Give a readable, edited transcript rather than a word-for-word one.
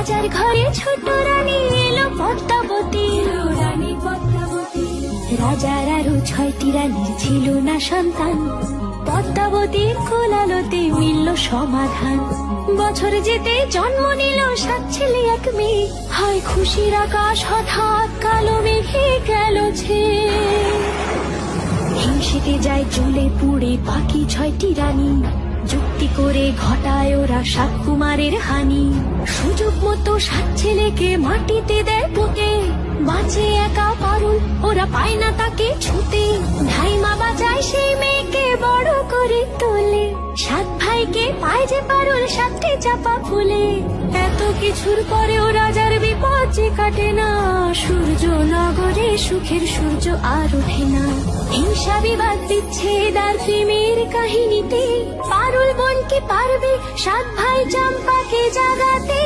রাজার ঘরে ছোট রানী এলো পদ্মাবতী। রাজার আরো 6টি রানীর ছিল না সন্তান, পদ্মাবতীর কোলালোতে মিলল সমাধান। বছর যেতে জন্ম নিল 7 ছেলে 1 মেয়ে, হয় খুশির আকাশ হঠাৎ কালো মেঘে গেল ছেয়ে। হিংসেতে যায় জ্বলে পুড়ে বাকি 6টি রানী, যুক্তি করে ঘটায় ওরা 7 কুমারের হানি। সুযোগ মতো 7 ছেলেকে মাটিতে দেয় পুঁতে, বাঁচে একা পারুল, ওরা পায় না তাকে ছুতে। ধাইমা বাজায় সেই মেয়েকে বড় করে তোলে, 7 ভাইকে পায় যে পারুল 7টি চাপা ফুলে। এত কিছুর পরেও রাজার বিপদ যে কাটে না, সূর্য নগরে সুখের সূর্য আর ওঠে না। হিংসা বিবাদ বিচ্ছেদ আর প্রেমের কাহিনীতে পারুল বোন কি পারবে 7 ভাই চম্পাকে জাগাতে।